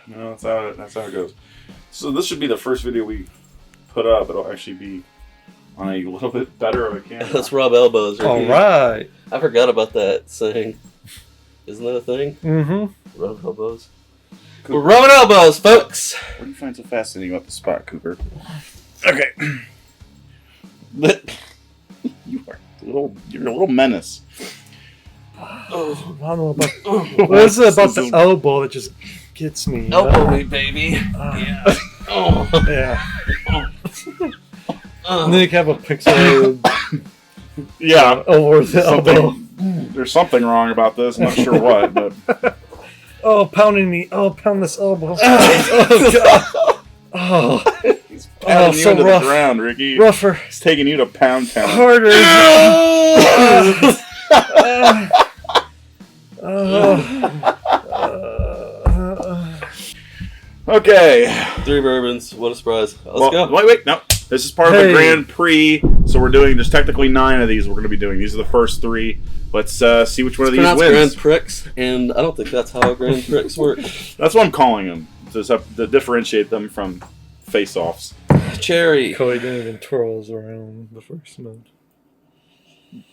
No, that's how it goes. So this should be the first video we put up. It'll actually be on a little bit better of a camera. Let's rub elbows. All right. I forgot about that saying. Isn't that a thing? Mm-hmm. Rub elbows. We're rubbing elbows, folks. What do you find so fascinating about the spot, Cooper? Okay. You're a little menace. Oh, I don't know about. What is it about the elbow that just gets me? Elbow me, baby. Yeah. Oh. Yeah. And then you can have a pixel. Yeah. Over the elbow. There's something wrong about this. I'm not sure what, but. Oh, pounding me. Oh, pound this elbow. Oh, God. Oh. He's pounding you into rough. the ground, Ricky. Rougher. He's taking you to Pound Town. Harder. Okay. 3 bourbons. What a surprise. Let's go. Wait. No. This is part of the Grand Prix. So we're doing, there's technically 9 of these we're going to be doing. These are the first 3. Let's see which one of these wins. Grand Prix, and I don't think that's how Grand Prix work. That's what I'm calling them. To differentiate them from face-offs. Cherry. Cody didn't even twirl his around the first month.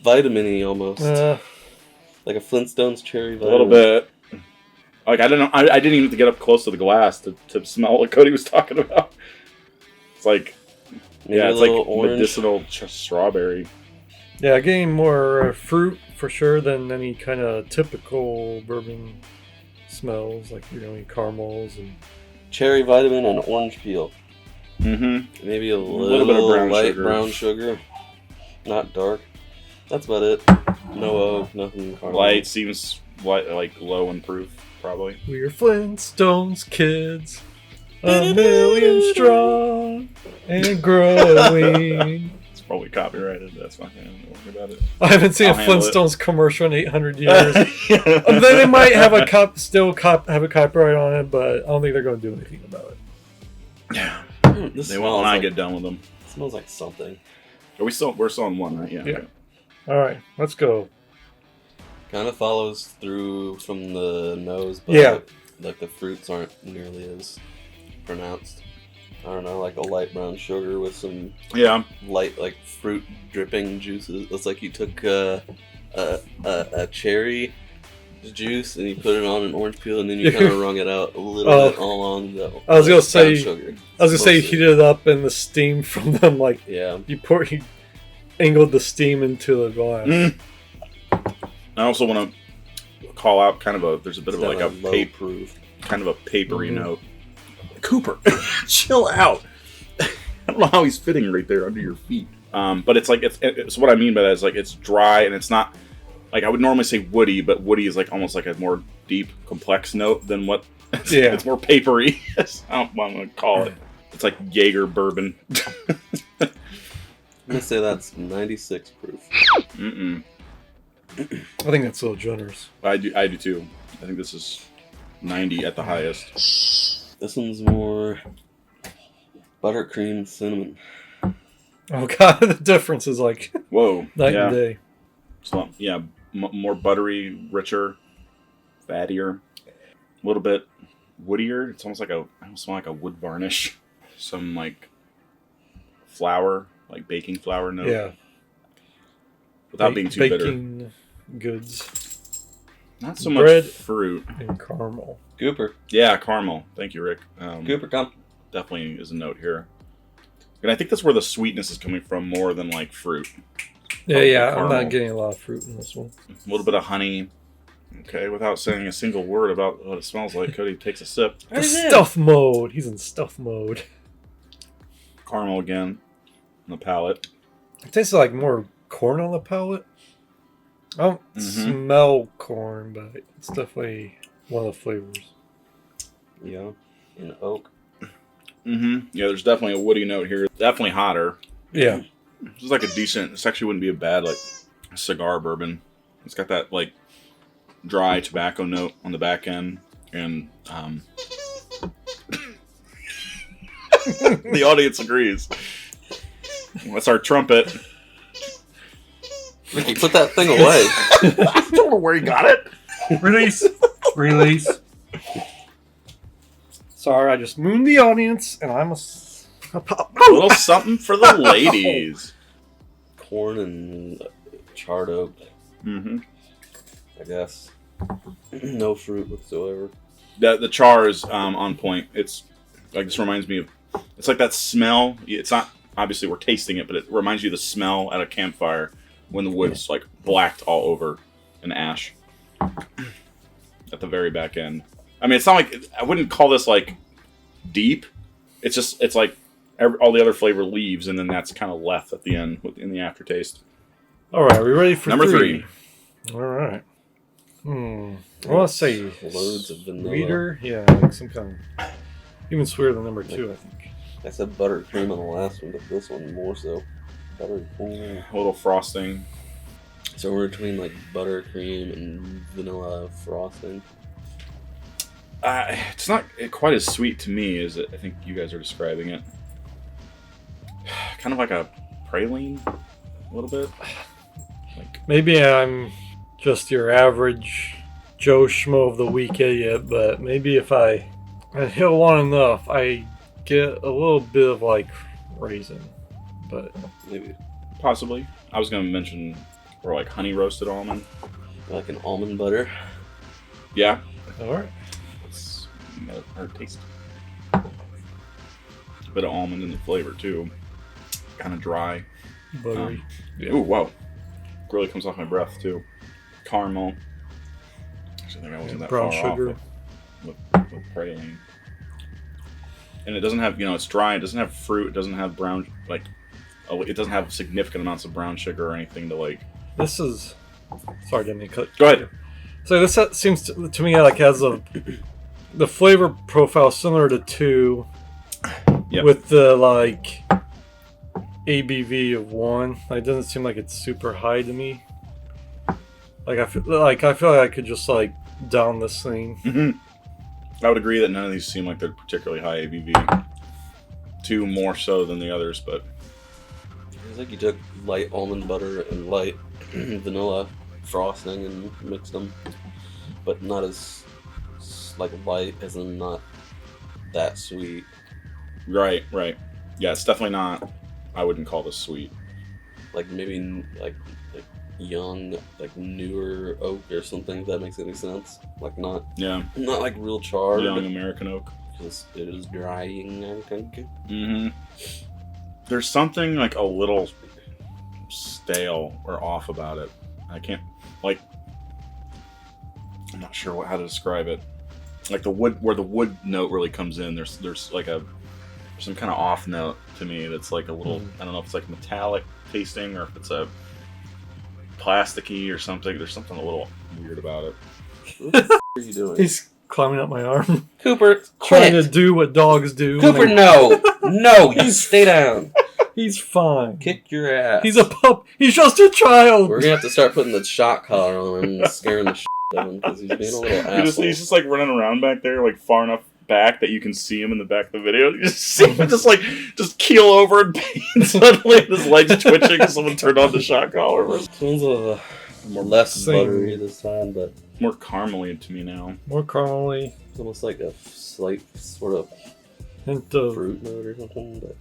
Vitamin-y almost. Like a Flintstones cherry vitamin. A little bit. Like, I don't know. I didn't even have to get up close to the glass to smell what Cody was talking about. It's like, maybe it's like orange. medicinal strawberry. Yeah, getting more fruit for sure than any kind of typical bourbon smells, like caramels and cherry vitamin and orange peel. Mm-hmm. Maybe a little bit of light brown sugar. Not dark. That's about it. No oak, nothing caramel. Light seems like low in proof, probably. We're Flintstones kids, a million strong and growing. It's probably copyrighted. That's fine. Don't worry about it. I haven't seen a Flintstones commercial in 800 years. They might have a have a copyright on it, but I don't think they're going to do anything about it. Yeah, they won't when I get done with them. It smells like something. We're still on 1, right? Yeah. Okay. All right, let's go. Kind of follows through from the nose, but like the fruits aren't nearly as pronounced. I don't know, like a light brown sugar with some light like fruit dripping juices. It's like you took a cherry juice and you put it on an orange peel and then you kind of wrung it out a little bit all on the. I was gonna say sugar. You heated it up and the steam from them you angled the steam into the glass. I also want to call out there's a bit of like a papery note. Cooper, chill out. I don't know how he's fitting right there under your feet. But it's like it's what I mean by that is like it's dry and it's not like I would normally say woody, but woody is like almost like a more deep, complex note than what. It's more papery. That's how I'm gonna call it. It's like Jaeger bourbon. I'm gonna say that's 96 proof. I think that's a little generous. I do too. I think this is 90 at the highest. This one's more buttercream cinnamon. Oh god, the difference is like whoa, night and day. So, more buttery, richer, fattier, a little bit woodier. It's almost like I almost smell like a wood varnish. Some like flour, like baking flour note. Yeah. Without being too bitter. Baking goods. Not so much fruit. And caramel. Cooper. Yeah, caramel. Thank you, Rick. Cooper, come. Definitely is a note here. And I think that's where the sweetness is coming from more than like fruit. Yeah, I'm not getting a lot of fruit in this one. A little bit of honey. Okay, without saying a single word about what it smells like, Cody takes a sip. The stuff mode. He's in stuff mode. Caramel again on the palate. It tastes like more corn on the palate. I don't smell corn, but it's definitely one of the flavors. Yeah, and oak. Yeah, there's definitely a woody note here. Definitely hotter. Yeah. This is like a decent, this actually wouldn't be a bad like cigar bourbon. It's got that like dry tobacco note on the back end. And the audience agrees. That's our trumpet. Ricky, put that thing away. I don't know where he got it. Release. Sorry, I just mooned the audience, and I'm a little something for the ladies. Corn and charred oak. Mm-hmm. I guess. No fruit whatsoever. The char is on point. It's like, this reminds me of, it's like that smell. It's not, obviously we're tasting it, but it reminds you of the smell at a campfire when the wood's like blacked all over and ash at the very back end. I mean, it's not like, I wouldn't call this like deep. It's just, it's like all the other flavor leaves, and then that's kind of left at the end in the aftertaste. All right, are we ready for number 3? All right. I want to say loads of vanilla. Sweeter, yeah, like some kind of, even sweeter than number 2, I think. I said buttercream on the last one, but this one more so. Buttercream. A little frosting. So we're between like buttercream and vanilla frosting. It's not quite as sweet to me as I think you guys are describing it. Kind of like a praline, a little bit. Like, maybe I'm just your average Joe Schmo of the week idiot, but maybe if I hit one enough, I get a little bit of like raisin. But maybe, possibly. I was going to mention, or like honey roasted almond, like an almond butter. Yeah. All right. It's our taste. A bit of almond in the flavor too. Kind of dry, buttery. Yeah. Ooh, wow! Really comes off my breath too. Caramel. Actually, I think I wasn't that brown far sugar off with praline. And it doesn't have, it's dry. It doesn't have fruit. It doesn't have brown, like, it doesn't have significant amounts of brown sugar or anything to like. This is. Sorry, didn't mean to cut. Go ahead. So this seems to me like has the flavor profile similar to 2, yep. With the like ABV of 1. Like, it doesn't seem like it's super high to me. Like I feel like I could just like down this thing. Mm-hmm. I would agree that none of these seem like they're particularly high ABV. 2 more so than the others, but it's like you took light almond butter and light vanilla frosting and mixed them, but not as like light, as in not that sweet. Right. Yeah, it's definitely not. I wouldn't call this sweet. Like maybe like young, like newer oak or something. If that makes any sense. Like not like real charred. Young American oak. Just it is drying. I think. Mm-hmm. There's something like a little stale or off about it. I can't, like, I'm not sure how to describe it. Like the wood, where the wood note really comes in, there's like some kind of off note to me that's like a little, I don't know if it's like metallic tasting or if it's a plasticky or something. There's something a little weird about it. What the are you doing? He's climbing up my arm. Cooper, trying to do what dogs do. Cooper, no, you stay down. He's fine. Kick your ass. He's a pup. He's just a child. We're gonna have to start putting the shock collar on him and scaring the shit out of him because he's being a little asshole. He's just like running around back there, like far enough back that you can see him in the back of the video. You just see him just keel over in pain suddenly, and his legs twitching because someone turned on the shock collar. This one's more less buttery this time, but more caramely to me now. More caramely. It's almost like a slight sort of hint of fruit note or something, but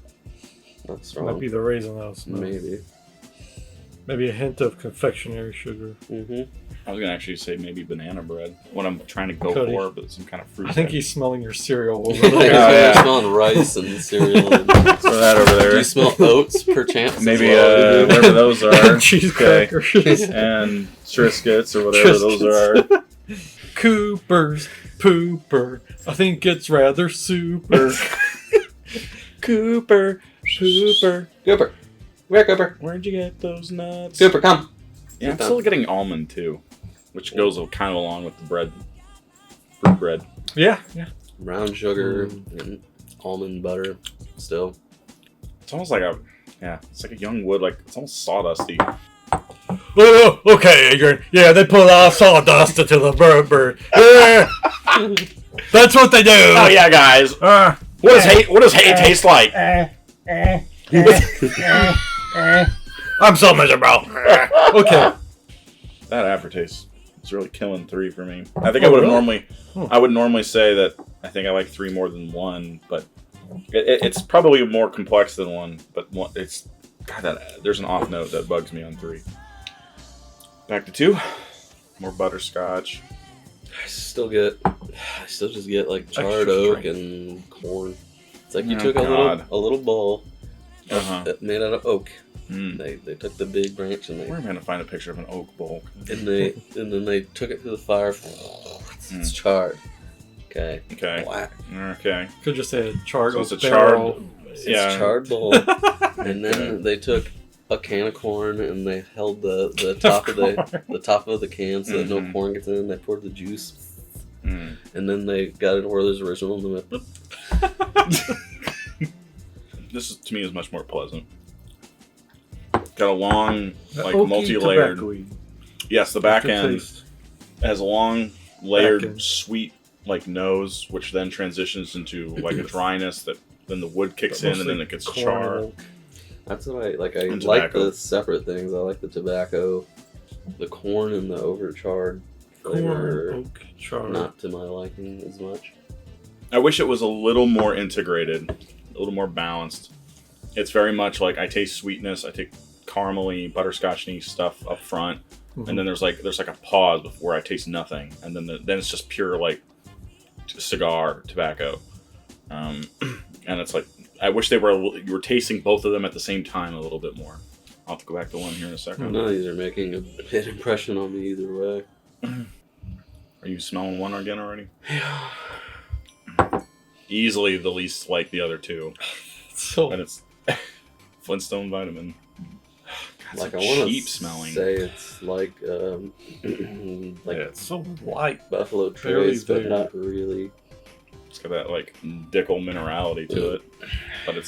not strong. Might be the raisin house. Maybe a hint of confectionery sugar. Mm-hmm. I was gonna actually say maybe banana bread. What I'm trying to go for, but some kind of fruit. I think he's smelling your cereal over there. You're smelling rice and cereal. And throw that over there. Do you smell oats, perchance? Maybe whatever those are. Cheese crackers. And Triscuits or whatever those are. Cooper's pooper. I think it's rather super. Cooper. Where, Cooper? Where'd you get those nuts? Cooper, come. Yeah, I'm still getting almond too, which goes kind of along with the bread. Fruit bread. Yeah. Brown sugar and almond butter. Still. It's almost like it's like a young wood, like it's almost sawdusty. Oh, okay, Adrian. Yeah, they put a lot of sawdust into the bourbon. Yeah. That's what they do. Oh yeah, guys. What does hay taste like? I'm so miserable. Okay. That aftertaste It's really killing 3 for me. I think I would normally. I would normally say that I think I like 3 more than 1, but it's probably more complex than 1. But it's there's an off note that bugs me on 3. Back to 2. More butterscotch. I still just get like charred oak and corn. It's like you took a little bowl made out of oak. They took the big branch and we're gonna find a picture of an oak bowl. And then they took it to the fire. It's charred. Okay. Black. Okay. Could just say a charred. So it's a charred. It's a charred bowl. And then they took a can of corn and they held the top of the can so that no corn gets in. And they poured the juice. And then they got an Werther's Original and they went. Bloop. This to me is much more pleasant. Got a long, like multi-layered. Yes, the back end has a long, layered, sweet, like nose, which then transitions into like a dryness that then the wood kicks in and then it gets charred. That's what I like. I like the separate things. I like the tobacco, the corn, and the overcharred flavor. Oak char. Not to my liking as much. I wish it was a little more integrated, a little more balanced. It's very much like I taste sweetness. I take caramely, butterscotch-y stuff up front, and then there's like a pause before I taste nothing, and then it's just pure like cigar tobacco, and it's like I wish you were tasting both of them at the same time a little bit more. I'll have to go back to one here in a second. None of these are making a big impression on me either way. Are you smelling one again already? Yeah. Easily the least like the other 2. And it's Flintstone Vitamin. God, like I want to smelling. Say it's like it's so light, Buffalo Trace, but not really. It's got that like Dickel minerality to it, but it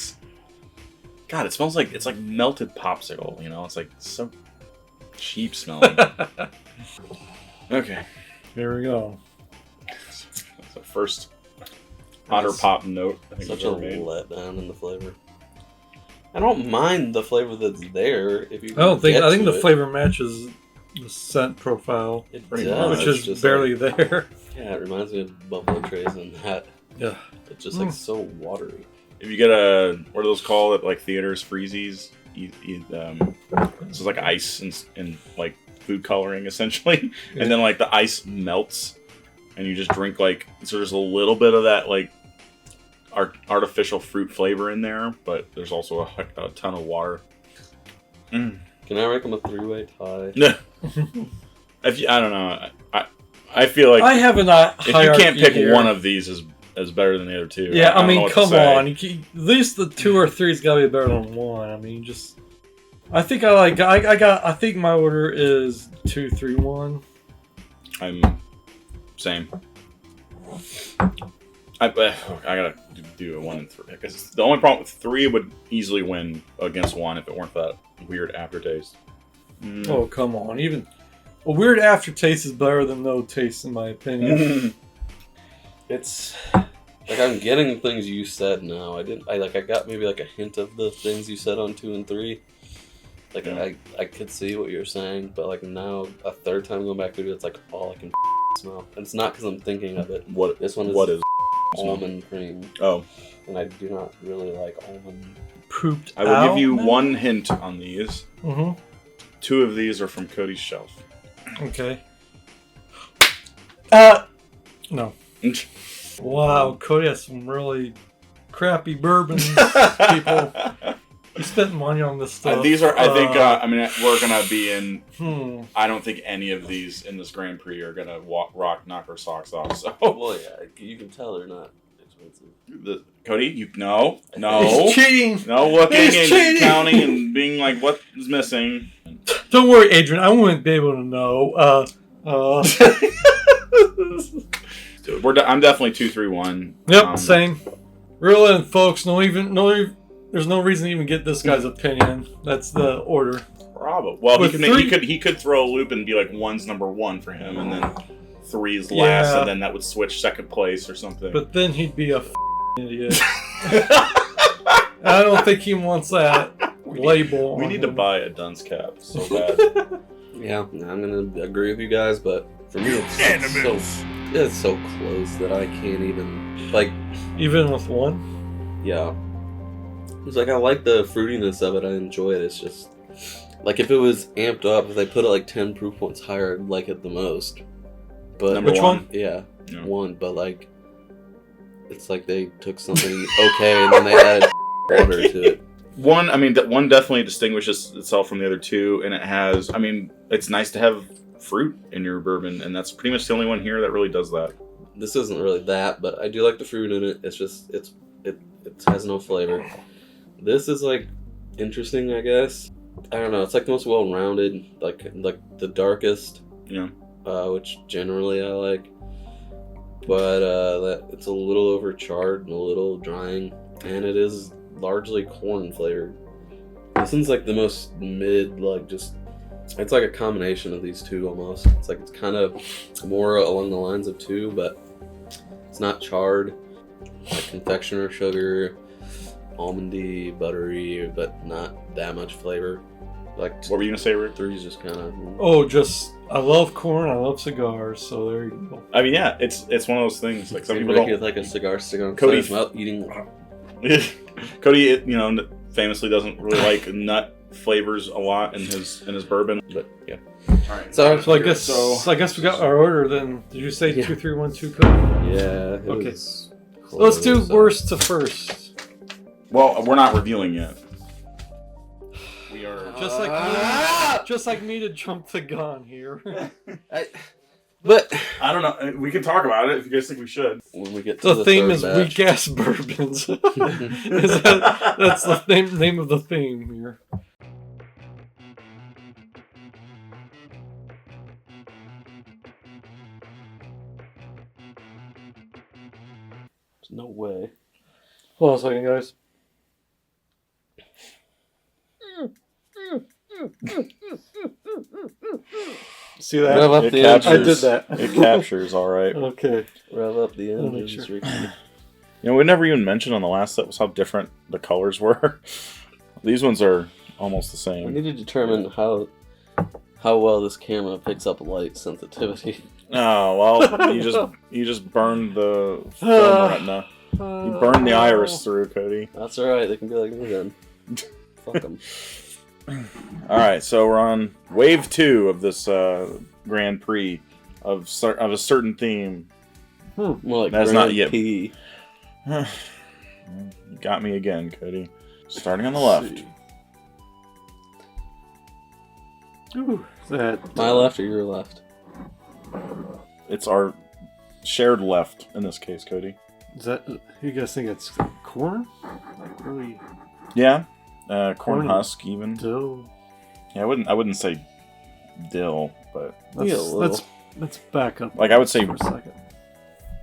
smells like it's like melted popsicle. You know, it's like so cheap smelling. Okay, here we go. That's the first hotter pop note I think such a letdown in the flavor. I don't mind the flavor that's there. If you, I think the flavor matches the scent profile, which is barely there. Yeah, it reminds me of Buffalo Trace and that. Yeah, it's just like so watery. If you get what are those called at like theaters? Freezies. This is like ice and like food coloring essentially, and then like the ice melts, and you just drink like so. There's a little bit of that like artificial fruit flavor in there, but there's also a ton of water. Can I rank them a 3-way tie? No. I don't know. I feel like I have an if you can't pick one of these as better than the other 2. Yeah, I mean, come on. At least the 2 or 3's got to be better than 1. I mean, just. I think I think my order is 2, 3, 1. I'm same. I gotta do a 1 and 3 because the only problem with 3 would easily win against 1 if it weren't that weird aftertaste. Oh come on! Even a weird aftertaste is better than no taste, in my opinion. It's like I'm getting the things you said now. I got maybe like a hint of the things you said on 2 and 3. Like I could see what you're saying, but like now a third time going back through it, it's like all I can smell. And it's not because I'm thinking of it. This one is almond cream. Oh, and I do not really like almond. Pooped. I will give you one hint on these. 2 of these are from Cody's shelf. Okay. No. Wow, Cody has some really crappy bourbons, people. You spent money on this stuff. These are, I think, I mean, we're going to be in, I don't think any of these in this Grand Prix are going to knock our socks off. So. Well, yeah, you can tell they're not expensive. Cody, no. He's cheating. No looking and counting and being like, what is missing? Don't worry, Adrian. I won't be able to know. I'm definitely 2, 3, 1. Yep, same. Reel in, folks. There's no reason to even get this guy's opinion. That's the order. Bravo. Well, he could throw a loop and be like 1's number 1 for him, and then 3's last, and then that would switch second place or something. But then he'd be a idiot. I don't think he wants that label. We need to buy a dunce cap so bad. Yeah, I'm gonna agree with you guys, but For me, it's so close that I can't even, like... Even with one? Yeah. It's like, I like the fruitiness of it, I enjoy it, it's just... Like, if it was amped up, if they put it like 10 proof points higher, I'd like it the most. But Which one? Yeah, one, but like... It's like they took something okay, and then they added water to it. One definitely distinguishes itself from the other two, and it has, it's nice to have fruit in your bourbon, and that's pretty much the only one here that really does that. This isn't really that, but I do like the fruit in it. It's just, it has no flavor. This is like interesting, I guess. I don't know. It's like the most well-rounded, like the darkest. Yeah. Which generally I like. But it's a little overcharred and a little drying, and it is largely corn flavored. This one's like the most mid, like just, it's like a combination of these two almost. It's like it's kind of more along the lines of two, but it's not charred. Like confectioner sugar, almondy, buttery, but not that much flavor. Like, what were you gonna say, Rick? Three's just kind of. Oh, just I love corn. I love cigars. So there you go. Yeah, it's one of those things. Like some people don't like a cigar. Cody without eating. Cody, famously doesn't really like nut flavors a lot in his bourbon. But yeah. All right. So I guess we got our order then. Did you say 2, 3, 1, 2, Cody? Yeah. Okay. Let's do worst to first. Well, we're not reviewing yet. We are just like me to jump the gun here. But I don't know. We can talk about it if you guys think we should. When we get to the theme is weak ass bourbons. That's the name of the theme here. There's no way. Hold on a second, guys. See that? I did that. It captures, all right. Okay. Rev up the engine. Sure. We never even mentioned on the last set was how different the colors were. These ones are almost the same. We need to determine how well this camera picks up light sensitivity. Oh well, you just burned the film retina. You burned the iris through, Cody. That's all right. They can be like me then. Fuck them. All right, so we're on wave 2 of this Grand Prix of a certain theme. More like that's not yet. P. You got me again, Cody. Starting on the left. Ooh, that my left or your left? It's our shared left in this case, Cody. Is that you guys think it's corn? Like really? Yeah. Corn husk even. Dill. Yeah, I wouldn't say dill, but let's back up. Like I would say for a second.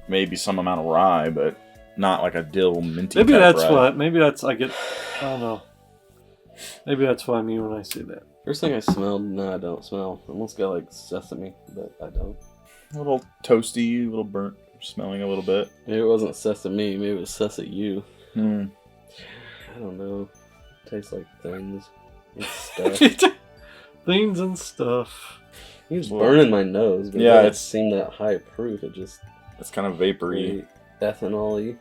Maybe some amount of rye, but not like a dill minty. Maybe that's rye. what. Maybe that's I don't know. Maybe that's what I mean when I say that. First thing I smelled, no, I don't smell. I almost got like sesame, but I don't. A little toasty, a little burnt, smelling a little bit. Maybe it wasn't sesame, maybe it was sesame. I don't know. Tastes like things and stuff. Things and stuff. It was burning my nose, but yeah, it seemed that high proof. It's kind of vapory, ethanol-y.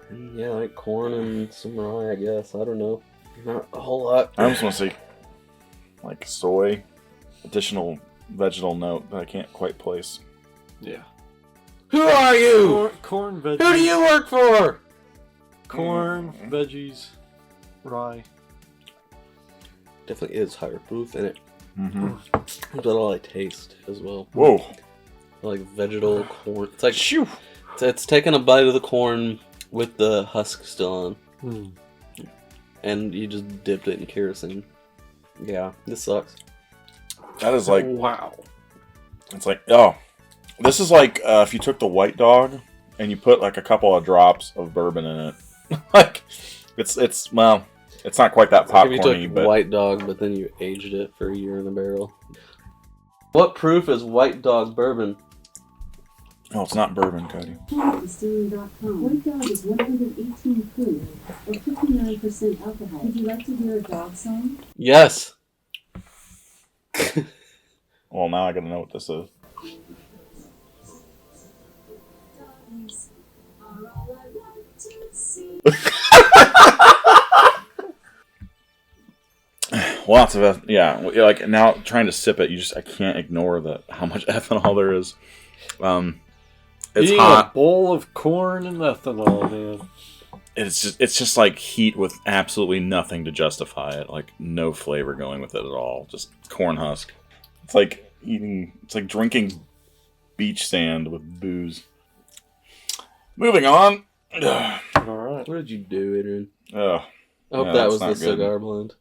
And yeah, like corn and some rye, I guess. I don't know. Not a whole lot. I almost want to say like soy, additional vegetal note that I can't quite place. Yeah. Who are you? Corn veggies. Who do you work for? Corn, veggies, rye. Definitely is higher proof in it. Mm-hmm. That's all I taste as well. Whoa. Like vegetal corn. It's like it's taking a bite of the corn with the husk still on. And you just dipped it in kerosene. Yeah, this sucks. That is like wow. It's like this is like if you took the White Dog and you put like a couple of drops of bourbon in it. Like it's not quite that popcorny. If you took but White Dog, but then you aged it for a year in a barrel. What proof is White Dog bourbon? Oh, it's not bourbon, Cody. White Dog is 118 proof, or 59% alcohol. Would you like to hear a dog song? Yes. Well, now I gotta know what this is. Lots of like now trying to sip it, I can't ignore how much ethanol there is. It's Eating hot. A bowl of corn and ethanol, man. It's just like heat with absolutely nothing to justify it. Like no flavor going with it at all. Just corn husk. It's like drinking beach sand with booze. Moving on. All right. What did you do, Adrian? Oh, I hope that was the cigar blend.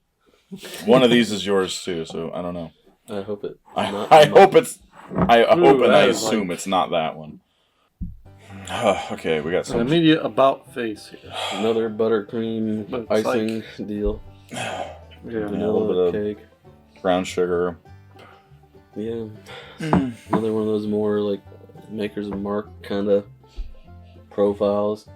One of these is yours too, so I don't know. I hope it. I hope and I assume it's not that one. Okay, we got some an immediate about face here. Another buttercream icing deal. Yeah, a little bit cake. of brown sugar. Yeah, another one of those more like Maker's Mark kind of profiles.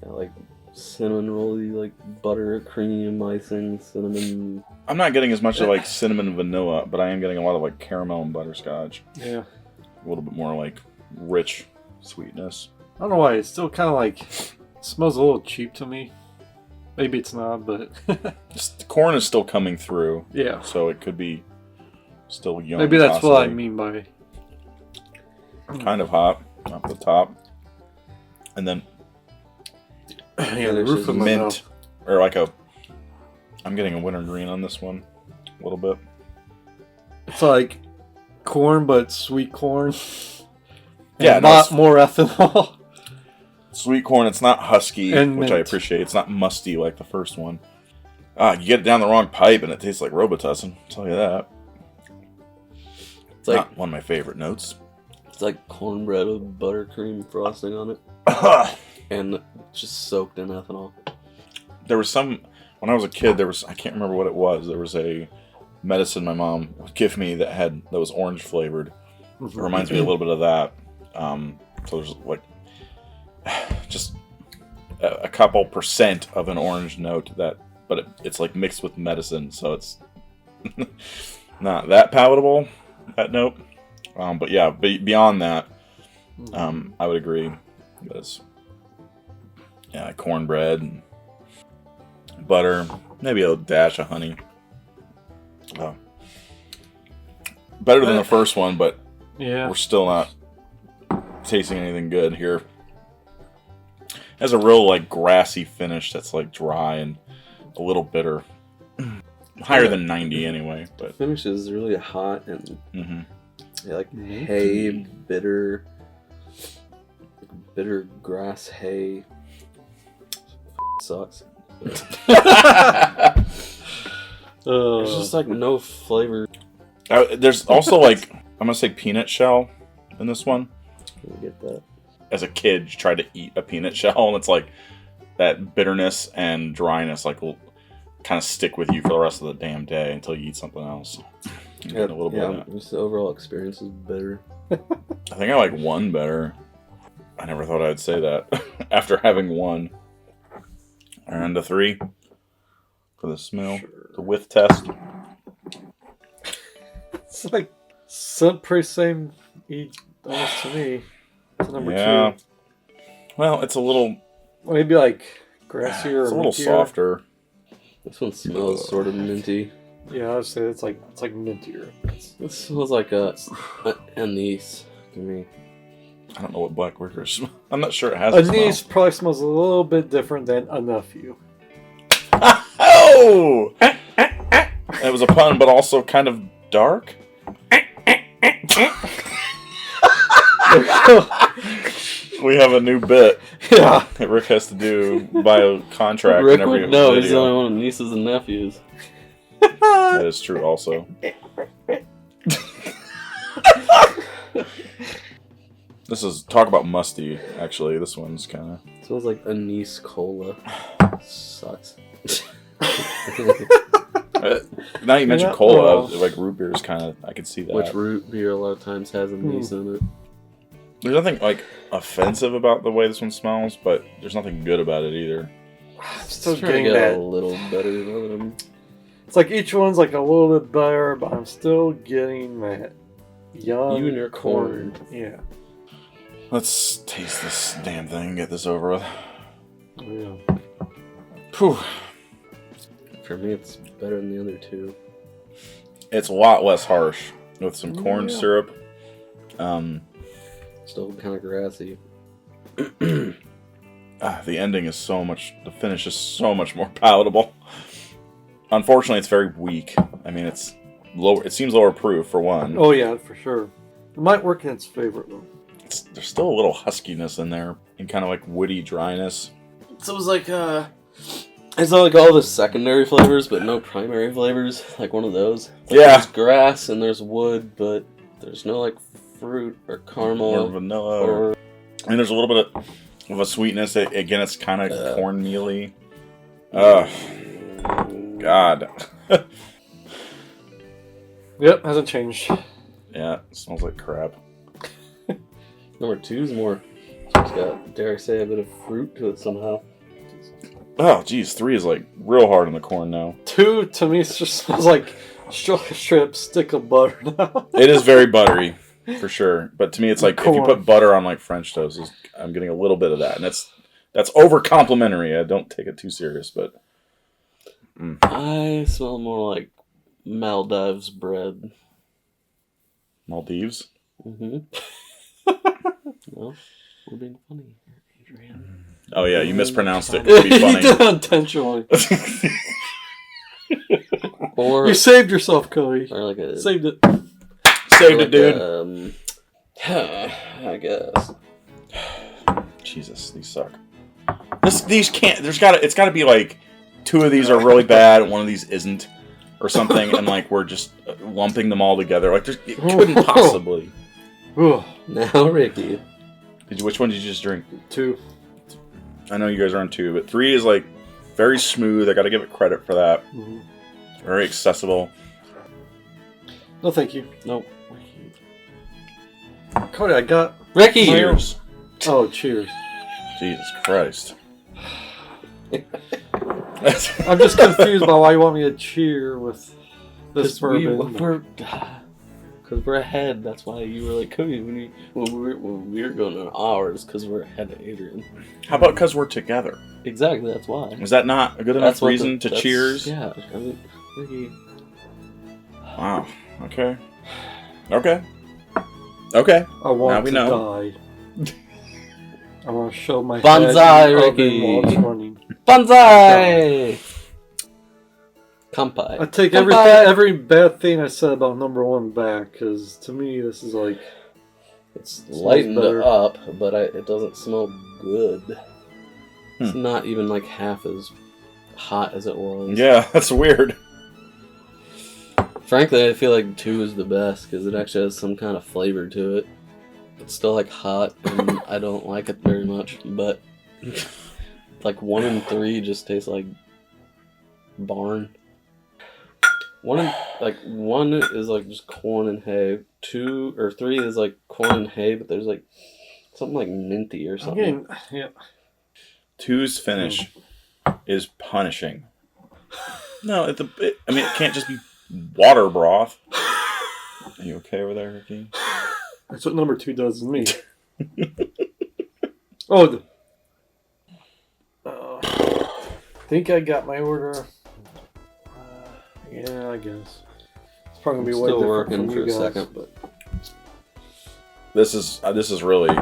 Like cinnamon rolly, like butter, cream, icing, cinnamon. I'm not getting as much of like cinnamon and vanilla, but I am getting a lot of like caramel and butterscotch. Yeah. A little bit more like rich sweetness. I don't know why, it still kind of like smells a little cheap to me. Maybe it's not, but... The corn is still coming through. Yeah. So it could be still young. Maybe that's what I mean by... Kind of hot up the top. And then... Yeah, the roof of my mint. mouth. Or like I'm getting a wintergreen on this one. A little bit. It's like corn, but sweet corn. Yeah, a lot more ethanol. Sweet corn, it's not husky, And which mint. I appreciate. It's not musty like the first one. You get it down the wrong pipe and it tastes like Robitussin. I'll tell you that. It's like not one of my favorite notes. It's like cornbread with buttercream frosting on it. And just soaked in ethanol. There was some... When I was a kid, I can't remember what it was. There was a medicine my mom would give me that was orange flavored. It reminds me a little bit of that. So there's like just a couple % of an orange note but it's like mixed with medicine, so it's not that palatable, that note. But yeah, beyond that, I would agree. It's cornbread, and butter, maybe a dash of honey. Better than the first one, but yeah, we're still not tasting anything good here. It has a real like grassy finish that's like dry and a little bitter. Higher than 90 anyway, but finish is really hot and like Mm-hmm. hay, bitter grass hay. Sucks. There's just like no flavor. There's also like I'm gonna say peanut shell in this one. I get that. As a kid, you try to eat a peanut shell, and it's like that bitterness and dryness like will kind of stick with you for the rest of the damn day until you eat something else. Yeah, a little bit of that. Just the overall experience is bitter. I think I like one better. I never thought I'd say that after having one. And to 3 for the smell, the whiff test. it's like pretty same almost to me. It's number 2. Well, it's a little... Maybe like grassier. It's a little mintier. softer. This one smells sort of minty. Yeah, I would say it's like mintier. This smells like an anise to me. I don't know what black licorice smells. I'm not sure it has Anise probably smells a little bit different than a nephew. Oh! It was a pun, but also kind of dark. We have a new bit. Yeah. That Rick has to do by a contract. Rick in every would know. video. He's the only one with nieces and nephews. That is true also. This is talk about musty. Actually, this one's kind of Smells like anise cola. Sucks. now you mentioned Yeah, cola. well. Like root beer is kind of I could see that. Which root beer a lot of times has anise in it. There's nothing like offensive about the way this one smells, but there's nothing good about it either. I'm still It's trying to getting get that. a little better than them. It's like each one's like a little bit better, but I'm still getting that young You and your corn. Yeah. Let's taste this damn thing and get this over with. Yeah. Whew. For me, it's better than the other two. It's a lot less harsh with some corn syrup. Still kind of grassy. The ending is so much. The finish is so much more palatable. Unfortunately, it's very weak. I mean, it's lower. It seems lower proof for one. Oh yeah, for sure. It might work in its favor though. There's still a little huskiness in there and kind of like woody dryness. So it was like it's not like all the secondary flavors, but no primary flavors. Like one of those. Like Yeah. There's grass and there's wood, but there's no like fruit or caramel Or vanilla. I mean, there's a little bit of a sweetness. Again, it's kind of cornmealy. Ugh. God. Yep, hasn't changed. Yeah, it smells like crap. Number 2's more. It's got, dare I say, a bit of fruit to it somehow. Oh, geez, 3 is like real hard on the corn now. 2 to me just smells like straight up stick of butter now. It is very buttery, for sure. But to me, it's like if you Corn. put butter on like French toast, I'm getting a little bit of that, and that's over complimentary. I don't take it too serious, but I smell more like Maldives bread. Maldives. Mm-hmm. No, we're being funny here, Adrian. Oh yeah, you mispronounced it. It'd be You funny. did it intentionally. Or You saved yourself, Cody. or like a Saved it. Saved like it, dude. I guess. Jesus, these suck. These can't. It's got to be like 2 of these are really bad, one of these isn't, or something, and like we're just lumping them all together. Like it couldn't possibly. Ugh. Now, Ricky. Which one did you just drink? 2. I know you guys are on 2, but 3 is like very smooth. I got to give it credit for that. Mm-hmm. Very accessible. No, thank you. Nope. Cody, I got. Ricky! Cheers. Oh, cheers. Jesus Christ. I'm just confused by why you want me to cheer with this bourbon. Because we're ahead. That's why you were like, Cody, when we were going on ours, because we're ahead of Adrian. How about because we're together? Exactly, that's why. Is that not a good enough what reason to that's- cheers? Yeah, I mean, Ricky. Wow. Okay. Okay. Okay. I want Now we to know. die. I want to show my Banzai, head in the Ricky. oven while it's running. Banzai! Kampai. I take Kampai. every bad thing I said about number 1 back, because to me this is like... It's smells lightened better. up, but it doesn't smell good. It's not even like half as hot as it was. Yeah, that's weird. Frankly, I feel like 2 is the best because it actually has some kind of flavor to it. It's still like hot, and I don't like it very much. But like 1 and 3 just taste like barn. 1 is like just corn and hay. 2 or 3 is like corn and hay, but there's like something like minty or something. Yeah. 2's finish is punishing. No, I mean, it can't just be water broth. Are you okay over there, Ricky? That's what number 2 does to me. Oh, I think I got my order. Yeah, I guess. It's probably gonna be way Still different working from for you a guys, second. but This is really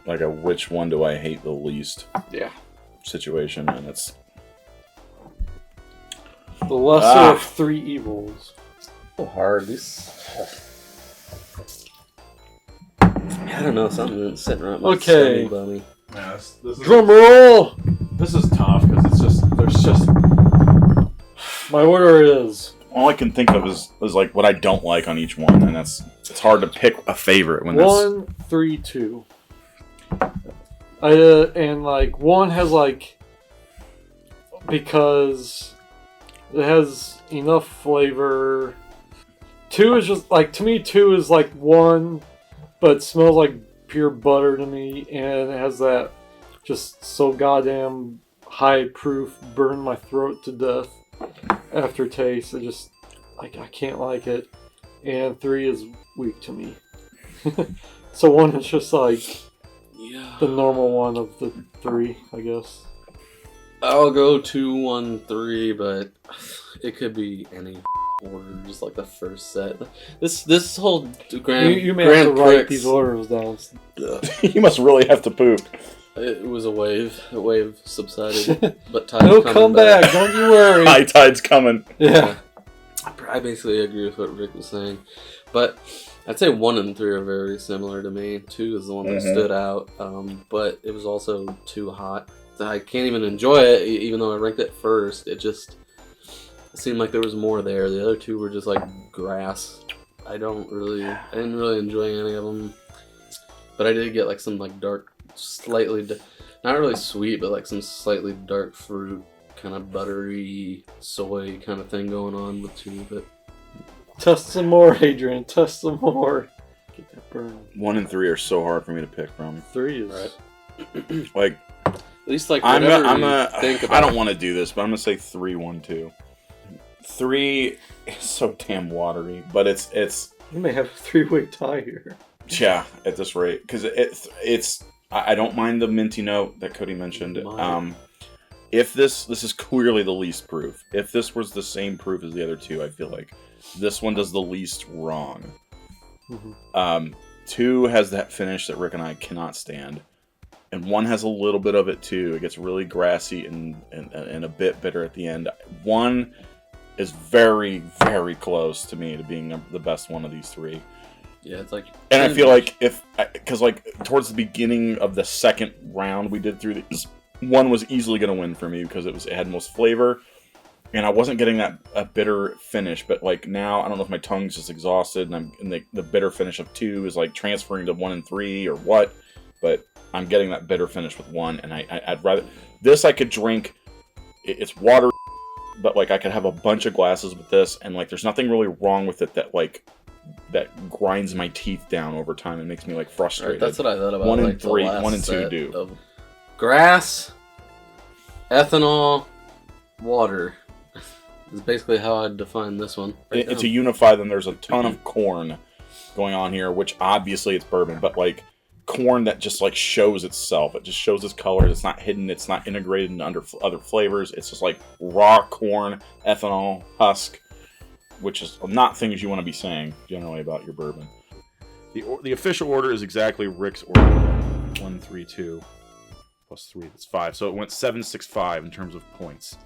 like a which one do I hate the least yeah, situation, and it's the lesser of 3 evils. So hard. I don't know, something that's sitting right my Okay. stomach, buddy. Yeah, this is, Drum roll! this is tough because there's just My order is all I can think of is like what I don't like on each one, and it's hard to pick a favorite when that's 1, 3, 2. And like 1 has like, because it has enough flavor. 2 is just like, to me 2 is like 1, but it smells like pure butter to me, and it has that just so goddamn high proof, burn my throat to death aftertaste. I just I can't like it. And 3 is weak to me. So 1 is just like Yeah. The normal one of the 3, I guess. I'll go 2, 1, 3, but it could be any order, just like the first set. This whole Grand You may Grand have to write Prix, these orders down. You must really have to poop. it was a wave. The wave subsided, but It'll come back. Don't you worry. High tide's coming. Yeah. I basically agree with what Rick was saying, but I'd say 1 and 3 are very similar to me. 2 is the one that stood out, but it was also too hot. I can't even enjoy it, even though I ranked it first. It seemed like there was more there. The other 2 were just like grass. I didn't really enjoy any of them, but I did get like some like dark, slightly, not really sweet, but like some slightly dark fruit, kind of buttery soy kind of thing going on with 2 of it. Test some more, Adrian. Test some more. Get that burn. 1 and 3 are so hard for me to pick from. 3 is Right. Like, at least like I think about. don't want to do this, but I'm gonna say 3, 1, 2. 3 is so damn watery, but it's You may have a 3-way tie here. yeah, at this rate, because it's I don't mind the minty note that Cody mentioned. If this is clearly the least proof. If this was the same proof as the other 2, I feel like this one does the least wrong. 2 has that finish that Rick and I cannot stand, and 1 has a little bit of it too. It gets really grassy and a bit bitter at the end. 1 is very, very close to me to being the best one of these 3. Yeah, it's like, and I feel like because like towards the beginning of the second round we did through these, 1 was easily going to win for me because it had most flavor, and I wasn't getting that bitter finish. But like now, I don't know if my tongue's just exhausted, and the bitter finish of 2 is like transferring to 1 and 3 or what. But I'm getting that bitter finish with 1, and I'd rather this. I could drink. It's water, but like I could have a bunch of glasses with this, and like there's nothing really wrong with it that grinds my teeth down over time and makes me like frustrated. That's what I thought about. 1 and like 3, the last 1 and 2 set do. of grass, ethanol, water. Is basically how I'd define this one. To unify them, there's a ton of corn going on here, which obviously it's bourbon, but like corn that just like shows itself. It just shows its colors. It's not hidden. It's not integrated into other flavors. It's just like raw corn, ethanol, husk, which is not things you want to be saying generally about your bourbon. The official order is exactly Rick's order. 1, 3, 2 plus 3. That's 5. So it went 7, 6, 5 in terms of points.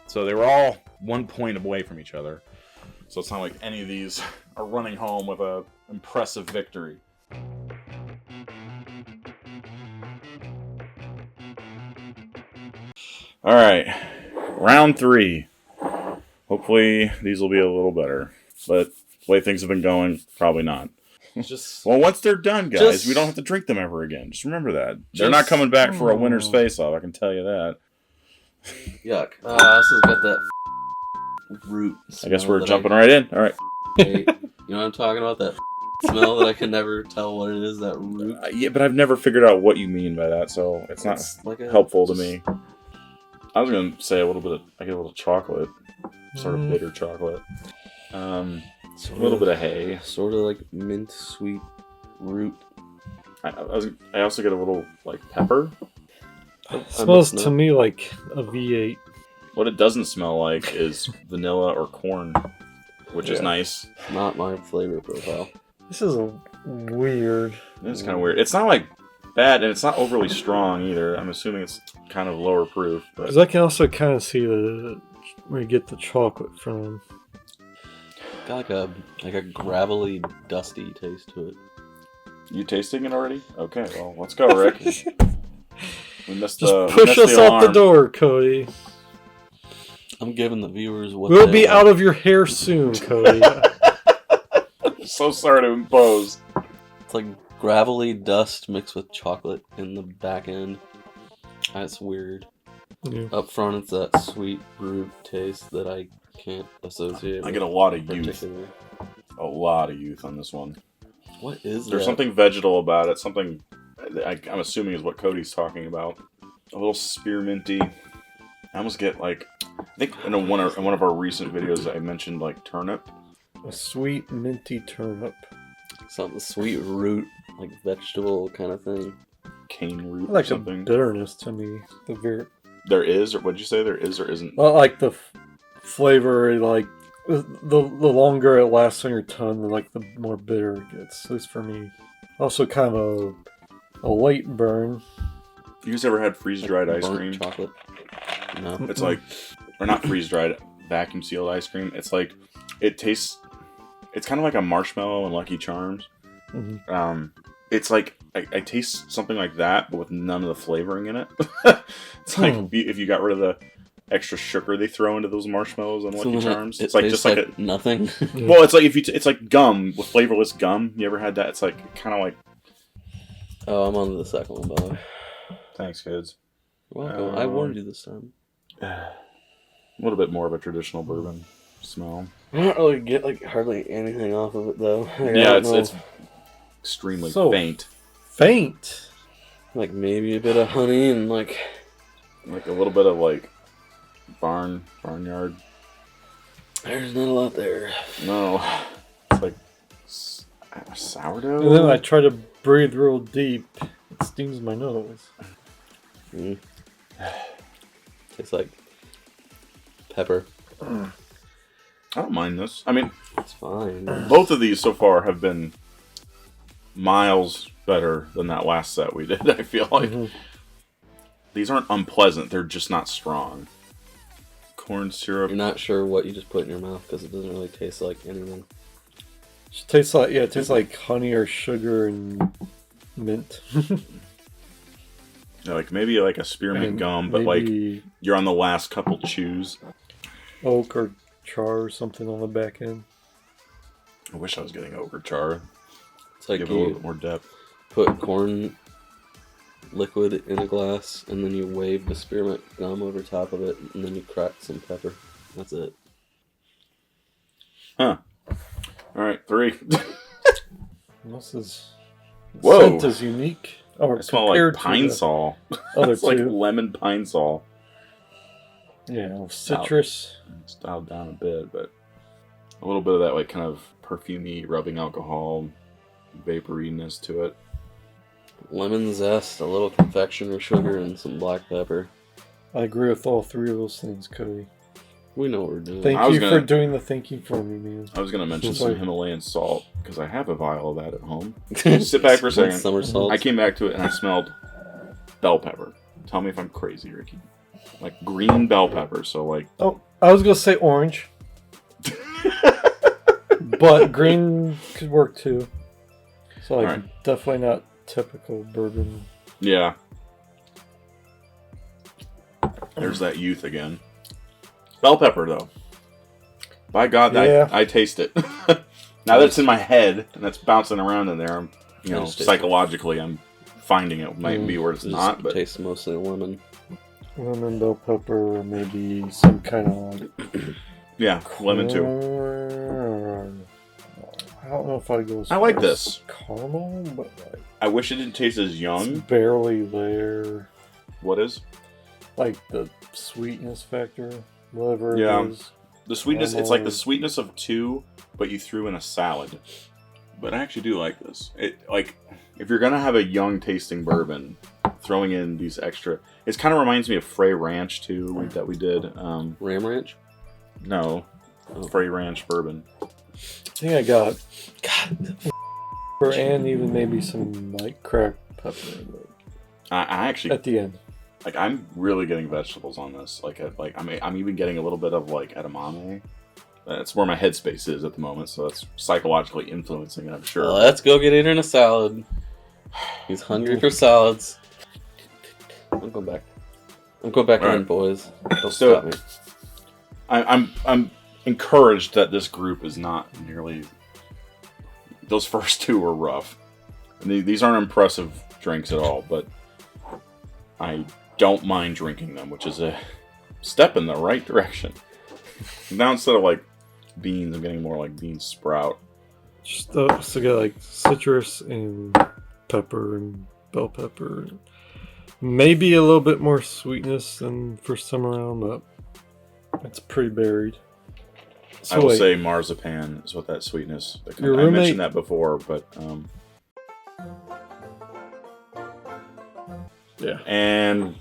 So they were all 1 point away from each other. So it's not like any of these are running home with a impressive victory. All right, round 3. Hopefully these will be a little better, but the way things have been going, probably not. Well, once they're done, guys, we don't have to drink them ever again. Just remember that. They're not coming back for a winner's face-off, I can tell you that. Yuck. This has got that root I guess we're jumping right in. All right. You know what I'm talking about? That smell that I can never tell what it is, that root. Yeah, but I've never figured out what you mean by that, so it's not like helpful to me. I was going to say I get a little chocolate. Sort of bitter chocolate. A little bit of hay. Sort of like mint sweet root. I also get a little like pepper. It smells to me like a V8. What it doesn't smell like is vanilla or corn, which is nice. Not my flavor profile. This is weird. It's kind of weird. It's not like bad, and it's not overly strong either. I'm assuming it's kind of lower proof. Because I can also kind of see where you get the chocolate from. Got like a gravelly, dusty taste to it. You tasting it already? Okay, well, let's go, Rick. We missed Just push us out the door, Cody. I'm giving the viewers what we'll be out of your hair soon, Cody. So sorry to impose. It's like gravelly dust mixed with chocolate in the back end. That's weird. Yeah. Up front, it's that sweet root taste that I can't associate. I get a lot of youth. A lot of youth on this one. What is There's something vegetal about it. Something I'm assuming is what Cody's talking about. A little spearminty. I almost get like, I think in one of our recent videos I mentioned like turnip. A sweet minty turnip. Something sweet root, like vegetable kind of thing. cane root like or something. a bitterness to me. There is, or what'd you say? There is or isn't? Well, like the flavor, like the longer it lasts on your tongue, like the more bitter it gets. At least for me. Also, kind of a late burn. You guys ever had freeze-dried ice cream? Chocolate? No. It's like, or not freeze-dried, vacuum-sealed ice cream. It's like, it tastes. It's kind of like a marshmallow and Lucky Charms. Mm-hmm. It's like I taste something like that, but with none of the flavoring in it. It's like if you got rid of the extra sugar they throw into those marshmallows and Lucky Charms. It's like just like nothing. Well, it's like it's like gum with flavorless gum. You ever had that? It's like kind of like. Oh, I'm on to the second one, by the way. Thanks, kids. You're welcome. I warned you this time. A little bit more of a traditional bourbon smell. I don't really get like hardly anything off of it though. Yeah, it's extremely faint. Faint. Like maybe a bit of honey and like a little bit of like barnyard. There's not a lot there. No, it's like sourdough. And then I try to breathe real deep. It stings my nose. Tastes like pepper. I don't mind this. I mean, it's fine. Both of these so far have been miles better than that last set we did. I feel like these aren't unpleasant; they're just not strong. Corn syrup. You're not sure what you just put in your mouth because it doesn't really taste like anything. It tastes like honey or sugar and mint. Yeah, like maybe like a spearmint gum, but like you're on the last couple chews. Oak or char or something on the back end. I wish I was getting oak or char. It's like give it a little bit more depth. Put corn liquid in a glass, and then you wave the spearmint gum over top of it, and then you crack some pepper. That's it. Huh. All right, 3. This is... Whoa. Scent is unique. Or I smell like pine sol. It's like lemon pine sol. Yeah, citrus. It's dialed down a bit, but a little bit of that like kind of perfumey rubbing alcohol, vaporiness to it. Lemon zest, a little confectioner sugar, and some black pepper. I agree with all three of those things, Cody. We know what we're doing. Thank you for doing the thinking for me, man. I was going to mention some Himalayan salt, because I have a vial of that at home. Sit back for a second. Summer salt. I came back to it and I smelled bell pepper. Tell me if I'm crazy, Ricky. Like green bell pepper, so like... Oh, I was going to say orange. But green could work too. So like definitely not typical bourbon. Yeah. There's that youth again. Bell pepper, though. By God, I taste it. Now that it's in my head and that's bouncing around in there, I'm, psychologically, I'm finding it might be where it's not. But it tastes mostly lemon. Lemon, bell pepper, maybe some kind of yeah, lemon too. I don't know if I go. I like this caramel, but I wish it didn't taste as young. It's barely there. What is? Like the sweetness factor. Whatever it is. The sweetness, it's like the sweetness of 2, but you threw in a salad. But I actually do like this. Like, if you're going to have a young tasting bourbon, throwing in these extra... It kind of reminds me of Frey Ranch, too, that we did. Ram Ranch? No. Frey Ranch bourbon. I think I got... and even maybe some, like, cracked pepper. I actually... At the end. Like, I'm really getting vegetables on this. I'm even getting a little bit of like edamame. That's where my headspace is at the moment, so that's psychologically influencing it, I'm sure. Well, let's go get Adrian a salad. He's hungry for salads. I'm going back. I'm going back in, boys. Don't stop me. I'm encouraged that this group is not nearly. Those first 2 were rough. And these aren't impressive drinks at all, but I don't mind drinking them, which is a step in the right direction. Now instead of like beans, I'm getting more like bean sprout. Just so get like citrus and pepper and bell pepper. Maybe a little bit more sweetness than first time around, but it's pretty buried. So I will say marzipan is what that sweetness. I mentioned that before, but Yeah. And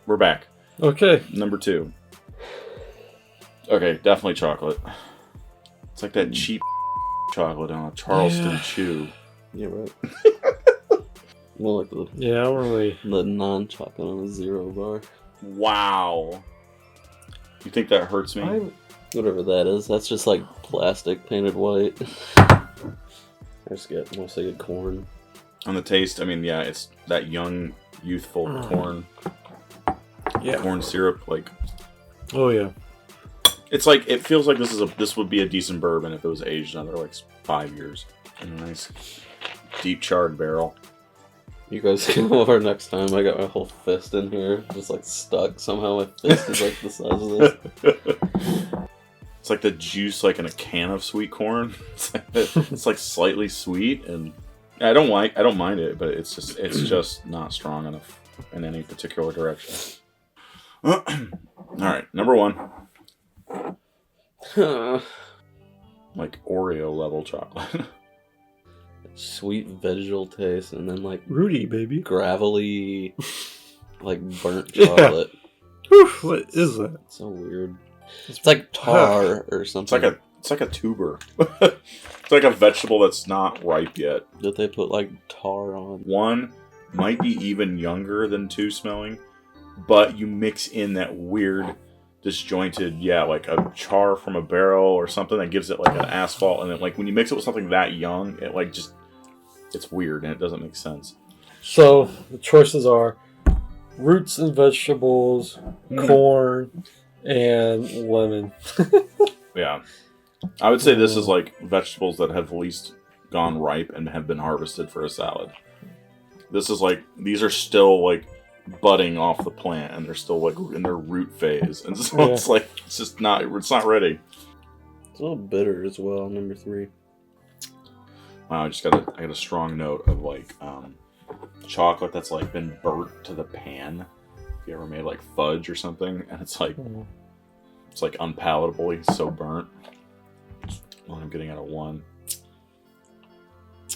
we're back. Okay. Number 2. Okay, definitely chocolate. It's like that cheap chocolate on a Charleston Chew. Yeah, right. More like the Yeah, I don't really. the non-chocolate on a Zero bar. Wow. You think that hurts me? Whatever that is, that's just like plastic painted white. I just get mostly get corn. On the taste, I mean, yeah, it's that young, youthful corn. Yeah. Corn syrup, like. Oh yeah. It's like it feels like this would be a decent bourbon if it was aged another like 5 years in a nice deep charred barrel. You guys come over next time. I got my whole fist in here, just like stuck. Somehow my fist is like the size of this. It's like the juice like in a can of sweet corn. It's like slightly sweet, and I don't mind it, but it's just not strong enough in any particular direction. All right, number 1. Like Oreo level chocolate. Sweet vegetal taste, and then like Rudy, baby. gravelly, like burnt chocolate. Whew, what is that? It's so weird. It's like tar or something. It's like a tuber. It's like a vegetable that's not ripe yet. That they put like tar on. 1 might be even younger than 2 smelling, but you mix in that weird disjointed, like a char from a barrel or something that gives it like an asphalt, and then like when you mix it with something that young, it like just it's weird and it doesn't make sense. So the choices are roots and vegetables, corn, and lemon. Yeah, I would say this is like vegetables that have at least gone ripe and have been harvested for a salad. This is like these are still like budding off the plant, and they're still like in their root phase, and so it's like it's not ready. It's a little bitter as well. Number 3. Wow, I got a strong note of like chocolate that's like been burnt to the pan. If you ever made like fudge or something, and it's like unpalatably so burnt. Well, I'm getting at a 1.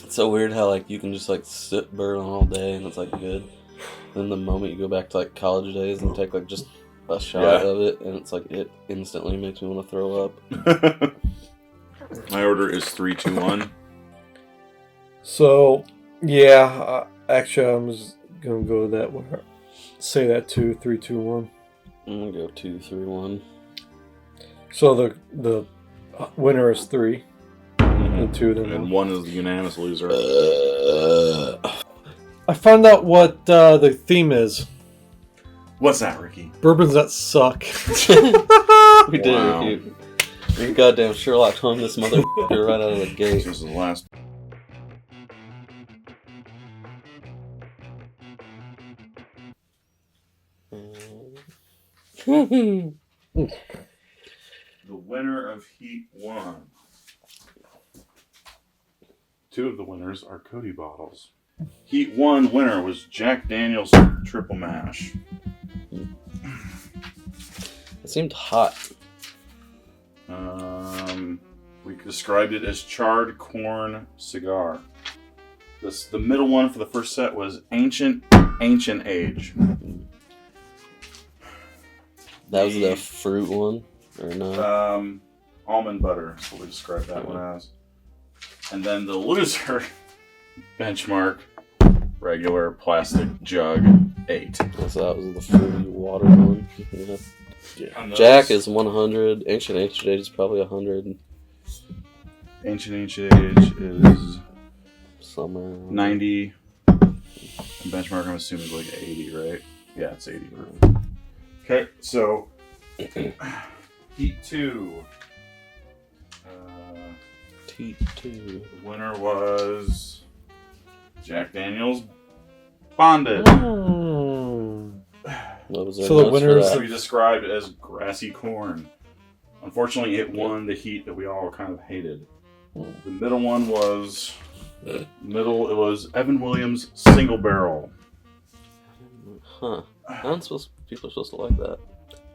It's so weird how like you can just like sit bourbon all day and it's like good. Then the moment you go back to like college days and take like just a shot of it, and it's like it instantly makes me want to throw up. My order is 3, 2, 1. So actually, I'm just gonna go that way. Say that 2, 3, 2, 1. I'm gonna go 2, 3, 1. So the winner is 3, and 2 then And 1 is the unanimous loser. I found out what the theme is. What's that, Ricky? Bourbons that suck. We did Wow. it. You goddamn Sherlock Holmes this motherfucker right out of the gate. This is the last. The winner of Heat 1. 2 of the winners are Cody bottles. Heat 1 winner was Jack Daniel's Triple Mash. It seemed hot. We described it as charred corn cigar. The middle one for the first set was ancient age. That was the fruit one, or no? Almond butter. That's what we described that one as. And then the loser, benchmark, regular plastic jug, 8. So that was the fruity water one. Yeah. Jack is 100. Ancient Age is probably 100. Ancient Age is Somewhere 90. Benchmark, I'm assuming, is like 80, right? Yeah, it's 80. Okay, so Heat 2. Heat 2. The winner was Jack Daniel's Bonded. What was So the winner is We described as grassy corn. Unfortunately, it won the heat that we all kind of hated. The middle one was it was Evan Williams Single Barrel. Huh. People are supposed to like that.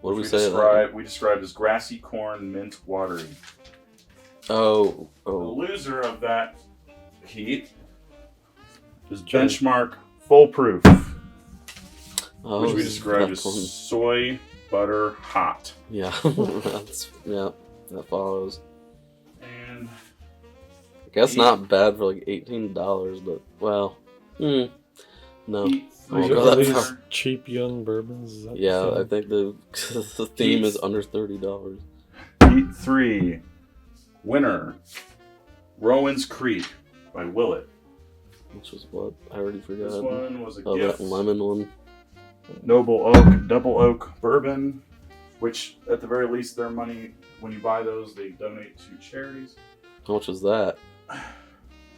What do we say? We described as grassy corn, mint watery. Oh. The loser of that heat is Benchmark Foolproof. which we described as soy butter hot. Yeah, that follows. And I guess not bad for like $18, but well, no. Are these cheap young bourbons? Yeah, I think the theme is under $30. Heat 3 winner, Rowan's Creek by Willett. Which was what? I already forgot. This one was a gift. gift. That lemon one. Noble Oak, Double Oak Bourbon, which at the very least their money, when you buy those, they donate to charities. How much was that? It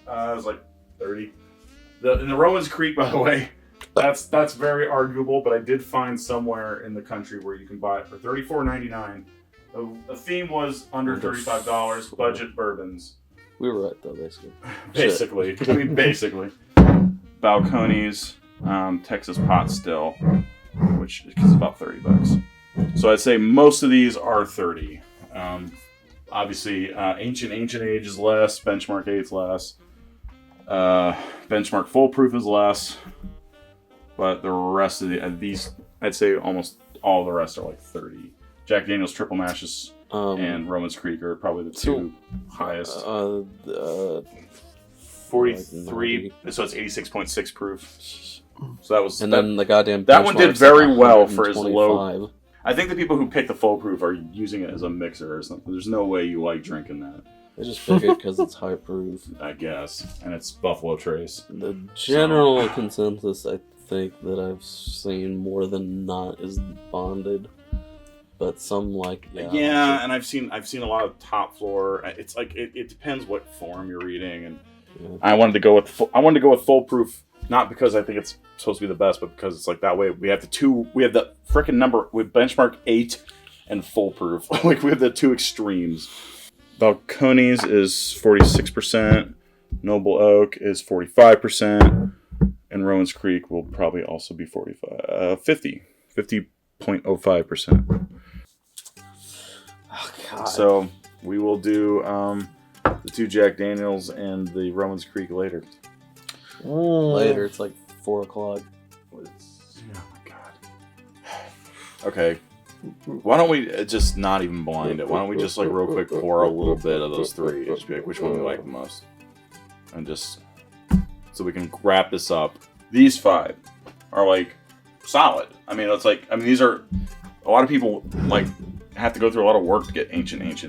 was like 30. In the Rowan's Creek, by the way, that's very arguable, but I did find somewhere in the country where you can buy it for $34.99. The theme was under $35, budget bourbons. We were right though, basically. Basically. I mean, basically. Balcone's Texas Pot Still, which is about $30. So I'd say most of these are 30. Obviously, Ancient Age is less. Benchmark 8's less. Benchmark Full Proof is less. But the rest of these, I'd say almost all the rest are like 30. Jack Daniel's Triple Mashes and Rowan's Creek are probably the two highest. 43, so it's 86.6 proof. So that was. And then the goddamn. That one did very well for his low. I think the people who pick the full proof are using it as a mixer or something. There's no way you like drinking that. I just figured because it's high proof. I guess, and it's Buffalo Trace. The general consensus, I think, that I've seen more than not is bonded. But some yeah, and I've seen a lot of top floor. It's like it depends what form you're reading, and I wanted to go with full proof, not because I think it's supposed to be the best, but because it's like that way we have the frickin' number with benchmark 8 and full proof. Like we have the two extremes. Balcone's is 46%, Noble Oak is 45%, and Rowan's Creek will probably also be 50.05%. Oh, God. So we will do the two Jack Daniels and the Rowan's Creek later. Later, it's like 4 o'clock. Oh my God. Okay. Why don't we just not even blind it? Why don't we just like real quick pour a little bit of those three? Just be like, which one we like the most? And just so we can wrap this up. These 5 are like solid. I mean, these are a lot of people like have to go through a lot of work to get Ancient Age.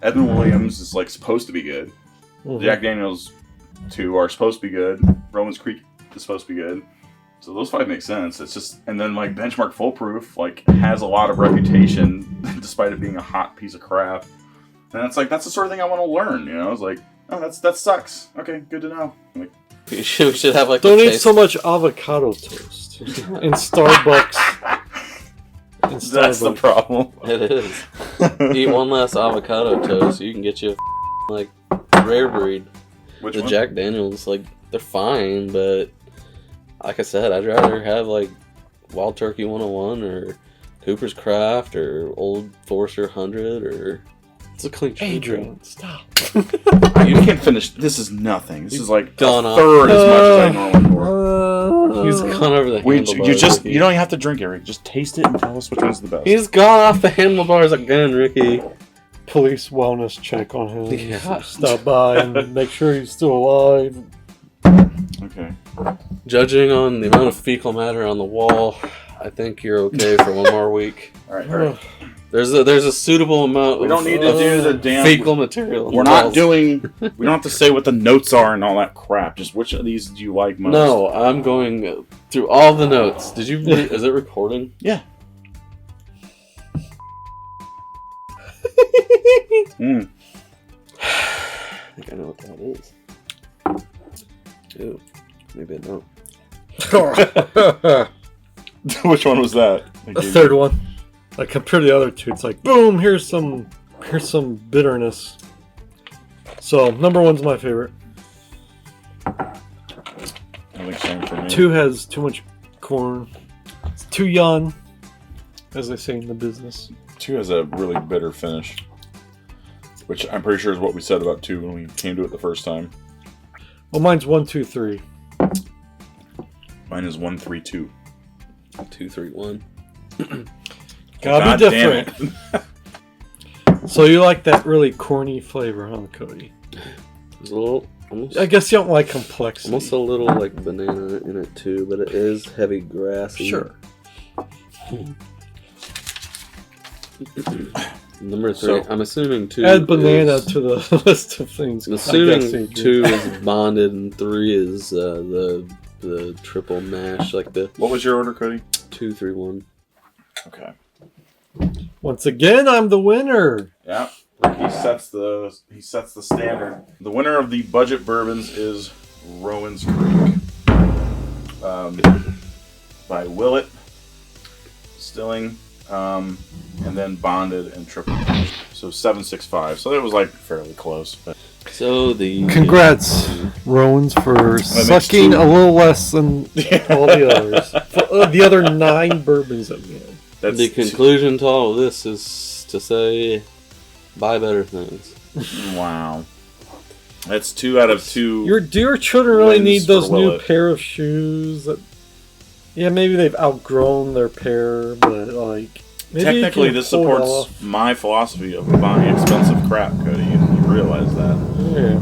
Edmund Williams is like supposed to be good. Mm-hmm. Jack Daniel's 2 are supposed to be good. Rowan's Creek is supposed to be good. So those 5 make sense. It's just, and then like Benchmark Full Proof like has a lot of reputation despite it being a hot piece of crap. And it's like that's the sort of thing I want to learn. You know, it's like, oh, that sucks. Okay, good to know. Like, we should have like. Don't eat so much avocado toast in Starbucks. That's the problem. It is. Eat one less avocado toast, you can get you a like rare breed. Which the one? Jack Daniels, like they're fine, but like I said, I'd rather have like Wild Turkey 101 or Cooper's Craft or Old Forester 100 or it's a clean. Adrian, stop. You can't finish. This is nothing. This is like gone a third as much as I normally pour. He's gone over the handlebars. You don't even have to drink it, Rick. Just taste it and tell us which one's the best. He's gone off the handlebars again, Ricky. Police wellness check on him. Yeah. Stop by and make sure he's still alive. Okay. Judging on the amount of fecal matter on the wall, I think you're okay for one more week. All right. There's a suitable amount. We don't need to do the damn fecal material. We're not doing. We don't have to say what the notes are and all that crap. Just which of these do you like most? No, I'm going through all the notes. Did you? Is it recording? Yeah. I think I know what that is. Ew. Maybe I don't. Which one was that? The third one. Like compare the other two, it's like boom. Here's some bitterness. So number 1's my favorite. I think same for me. 2 has too much corn. It's too young, as they say in the business. 2 has a really bitter finish, which I'm pretty sure is what we said about 2 when we came to it the first time. Well, mine's 1, 2, 3. Mine is 1, 3, 2. 231. Gotta be different. So you like that really corny flavor, huh, Cody? It's a little, almost, I guess you don't like complexity. almost a little like banana in it too, but it is heavy grassy. Sure. Number 3, So, I'm assuming 2 Add banana is, to the list of things. I'm I guess you assuming do. 2 is bonded and 3 is the triple mash, like the What was your order, Cody? 231. Okay. Once again, I'm the winner. Yeah. He sets the standard. The winner of the budget bourbons is Rowan's Creek, by Willett Distilling, and then bonded and triple mash. So 765. So that was like fairly close. But So the Congrats, Rowan's, for sucking 2. a little less than all the others. For, the other 9 bourbons that we had. that's the conclusion to all of this is to say, buy better things. Wow. That's 2 out of 2. Your dear children really wins need those for new Willett. pair of shoes. That, yeah, maybe they've outgrown their pair, but like maybe you Technically, can this pull it supports off. my philosophy of buying expensive crap, Cody. You realize that? Yeah.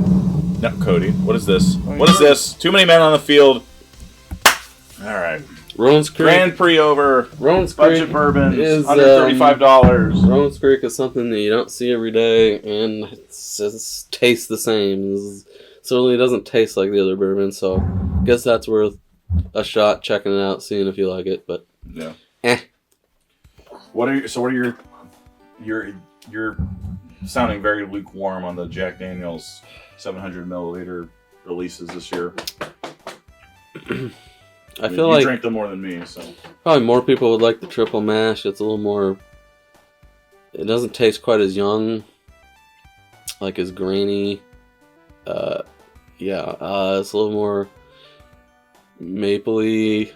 No, Cody. What is this? What is this? Too many men on the field. All right. Rowan's Creek. Grand Prix over. Rowan's Budget Creek bourbons. is Under $35. Rowan's Creek is something that you don't see every day, and it tastes the same. It certainly doesn't taste like the other bourbon, so I guess that's worth a shot, checking it out, seeing if you like it. But Yeah. eh. What are you're sounding very lukewarm on the Jack Daniel's 700 milliliter releases this year. I feel you like drink them more than me, so probably more people would like the triple mash. It's a little more. It doesn't taste quite as young, like as grainy. It's a little more mapley,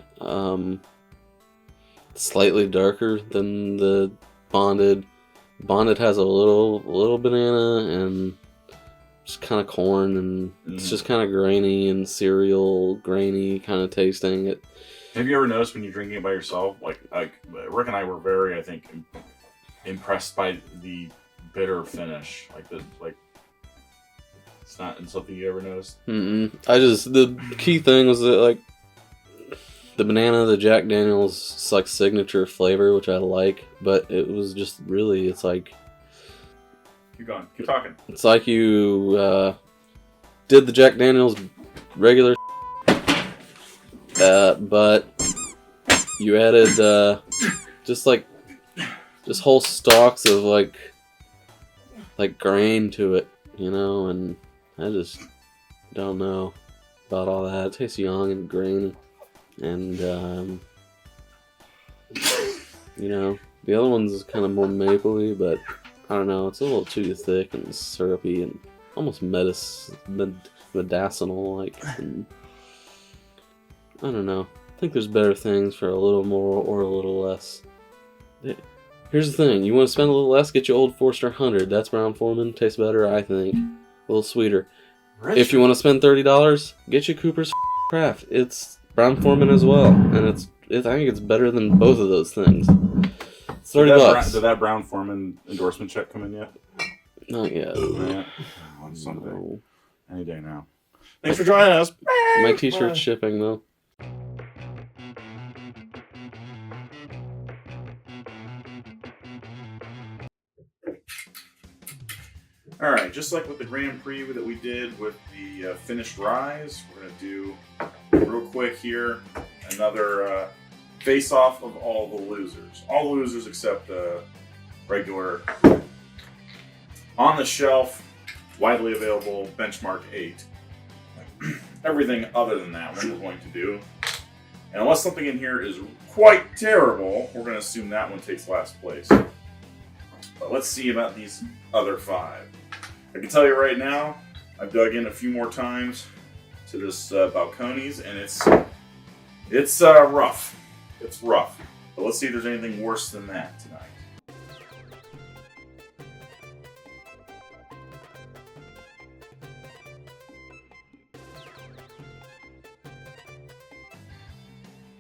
slightly darker than the bonded. Bonded has a little banana and just kind of corn, and it's just kind of grainy and cereal grainy kind of tasting. It. Have you ever noticed when you're drinking it by yourself, like Rick and I were very, I think, impressed by the bitter finish, it's not something you ever noticed. The key thing was that like the banana, the Jack Daniel's, it's like signature flavor, which I like, but it was just really, it's like. Keep going. Keep talking. It's like you did the Jack Daniel's regular, but you added just whole stalks of like grain to it, and I just don't know about all that. It tastes young and grainy, and the other one's is kind of more mapley, but I don't know, it's a little too thick and syrupy and almost medicinal-like. And I don't know. I think there's better things for a little more or a little less. Here's the thing. You want to spend a little less, get your Old Forester 100. That's Brown-Forman. Tastes better, I think. A little sweeter. If you want to spend $30, get your Cooper's Craft. It's Brown-Forman as well. And I think it's better than both of those things. It's $30. Did that Brown-Forman endorsement check come in yet? Not yet. Yeah. Someday. Any day now. Thanks for joining us. My t-shirt's shipping, though. All right, just like with the Grand Prix that we did with the finished rise, we're going to do real quick here another face-off of all the losers. All the losers except regular on-the-shelf, widely available Benchmark 8. Everything other than that we're going to do. And unless something in here is quite terrible, we're going to assume that one takes last place. But let's see about these other 5. I can tell you right now, I've dug in a few more times to this Balcone's, and it's rough. It's rough. But let's see if there's anything worse than that tonight.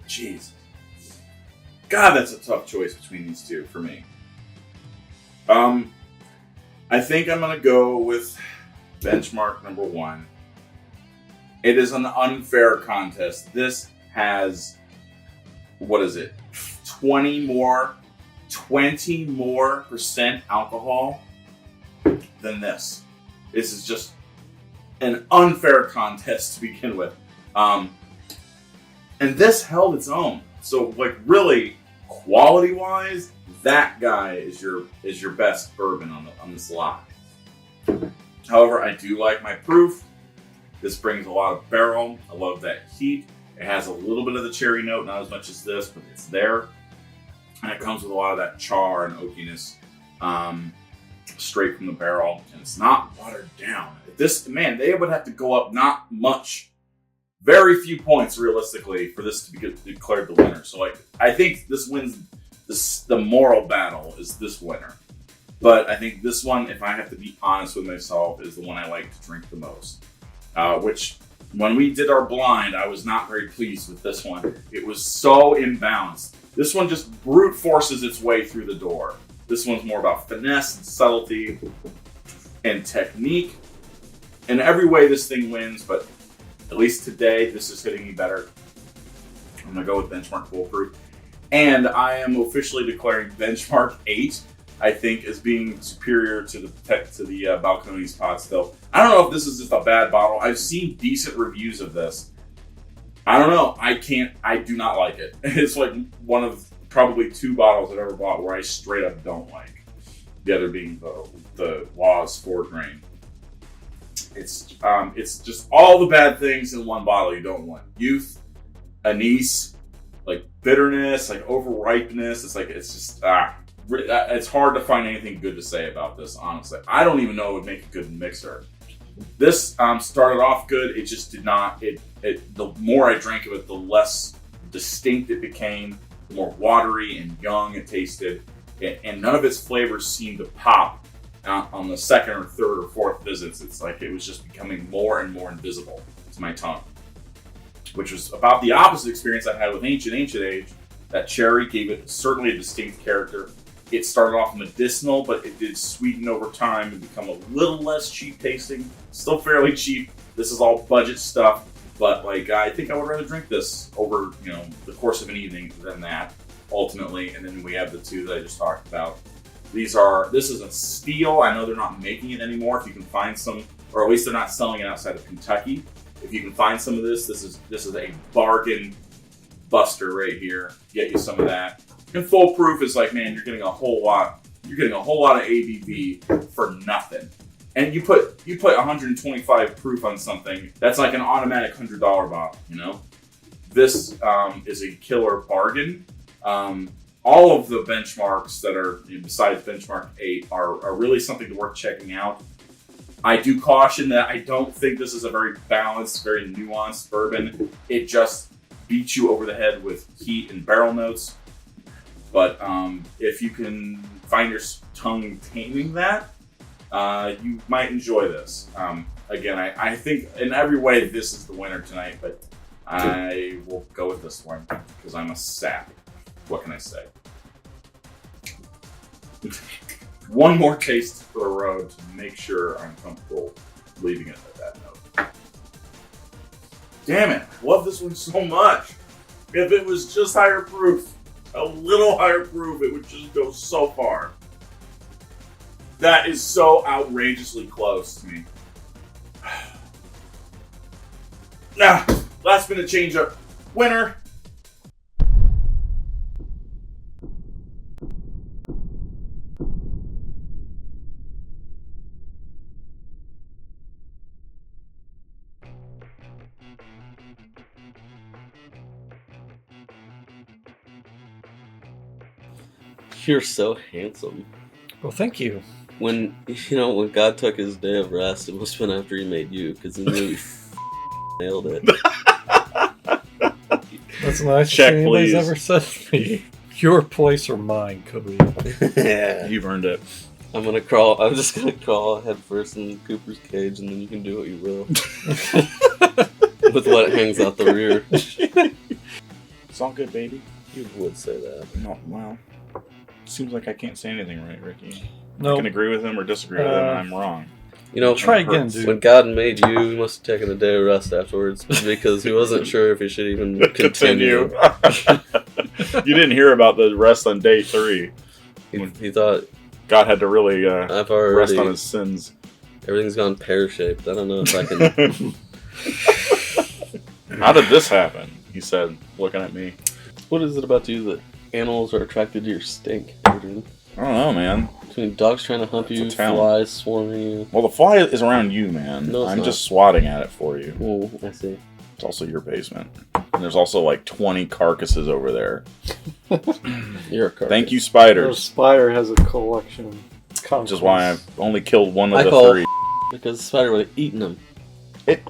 Jesus. God, that's a tough choice between these two for me. I think I'm going to go with benchmark number 1. It is an unfair contest. This has, what is it, 20 more % alcohol than this. This is just an unfair contest to begin with. And this held its own. So, like, really, quality-wise, that guy is your best bourbon on this lot. However, I do like my proof. This brings a lot of barrel. I love that heat. It has a little bit of the cherry note, not as much as this, but it's there. And it comes with a lot of that char and oakiness straight from the barrel. And it's not watered down. This, man, they would have to go up not much. Very few points, realistically, for this to be declared the winner. So, like, I think this wins the moral battle is this winner. But I think this one, if I have to be honest with myself, is the one I like to drink the most. Which, when we did our blind, I was not very pleased with this one. It was so imbalanced. This one just brute forces its way through the door. This one's more about finesse and subtlety and technique. In every way, this thing wins, but at least today, this is hitting me better. I'm going to go with Benchmark Foolproof. And I am officially declaring Benchmark 8, I think, as being superior to the Balcone's pot still. I don't know if this is just a bad bottle. I've seen decent reviews of this. I don't know. I do not like it. It's like one of probably 2 bottles I've ever bought where I straight up don't like. The other being the Laws 4 grain. It's just all the bad things in one bottle you don't want. Youth, anise, like bitterness, like overripeness. It's hard to find anything good to say about this, honestly. I don't even know it would make a good mixer. This started off good. It just did not. The more I drank of it, the less distinct it became. The more watery and young it tasted, and none of its flavors seemed to pop on the second or third or fourth visits. It's like it was just becoming more and more invisible to my tongue, which was about the opposite experience I had with Ancient Age. That cherry gave it certainly a distinct character. It started off medicinal, but it did sweeten over time and become a little less cheap tasting. Still fairly cheap. This is all budget stuff, but like I think I would rather drink this over the course of an evening than that ultimately. And then we have the 2 that I just talked about. This is a steal. I know they're not making it anymore. If you can find some, or at least they're not selling it outside of Kentucky. If you can find some of this is a bargain buster right here. Get you some of that. And Foolproof is like, man, you're getting a whole lot of ABV for nothing. And you put 125 proof on something, that's like an automatic $100 bottle, This is a killer bargain. All of the benchmarks that are besides Benchmark 8 are really something worth checking out. I do caution that I don't think this is a very balanced, very nuanced bourbon. It just beats you over the head with heat and barrel notes. But if you can find your tongue taming that, you might enjoy this. Again, I think in every way this is the winner tonight, but I will go with this one because I'm a sap. What can I say? One more taste for the road to make sure I'm comfortable leaving it at that note. Damn it, I love this one so much. If it was just higher proof, a little higher proof, it would just go so far. That is so outrageously close to me. Now, last minute change up. Winner. You're so handsome. Well, thank you. When God took his day of rest, it must have been after he made you, because he really nailed it. That's the nicest Check, thing anybody's please. ever said to me. Your place or mine, Cody. Yeah. You've earned it. I'm just gonna crawl head first in Cooper's cage, and then you can do what you will. With what hangs out the rear. It's all good, baby. You would say that. No, well, seems like I can't say anything right, Ricky. No. I can agree with him or disagree with him, and I'm wrong. You know, Try again, dude. When God made you, he must have taken a day of rest afterwards because he wasn't sure if he should even continue. You didn't hear about the rest on day 3. He thought God had to really I've already rest on his sins. Everything's gone pear-shaped. I don't know if I can. How did this happen? He said, looking at me. What is it about you that animals are attracted to your stink, Adrian? I don't know, man. Between dogs trying to hump you, flies swarming you. Well, the fly is around you, man. No, I'm not. just swatting at it for you. Oh, I see. It's also your basement. And there's also like 20 carcasses over there. You're a carcass. Thank you, The spiders. spider has a collection of Which is why I've only killed one of I the call 3. because the spider would have eaten them.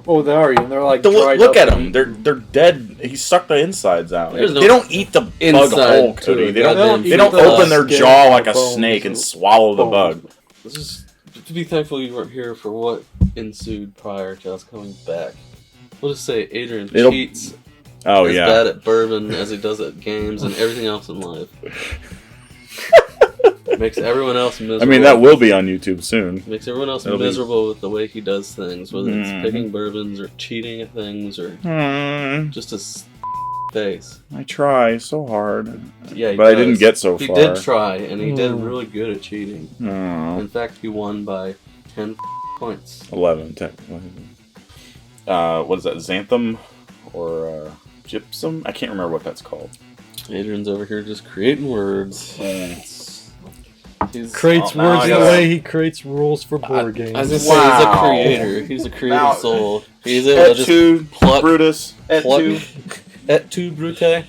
Oh, they are eating. They're like Look at them. They're dead. He sucked the insides out. There's no they don't eat the bug inside whole, to Cody. it. They don't They don't open their skin jaw and like a bones snake and and swallow the bug. This is to be thankful you weren't here for what ensued prior to us coming back. We'll just say Adrian cheats Oh, as yeah. bad at bourbon as he does at games and everything else in life. Makes everyone else miserable. I mean, that will be on YouTube soon. Makes everyone else It'll be- miserable with the way he does things, whether it's Mhm. picking bourbons or cheating at things or just his face. I try so hard. Yeah, he But I does. didn't get so He far. did try, and he did really good at cheating. Oh, In fact, he won by 10 points. 11, technically. What is that? Xanthan? Or gypsum? I can't remember what that's called. Adrian's over here just creating words. He's creates now words I the gotta- way he creates rules for board games. I was gonna say, he's a creator. He's a creative Now- soul. He's able to just Et tu, pluck, Brutus. Et pluck, tu. et tu, Brute.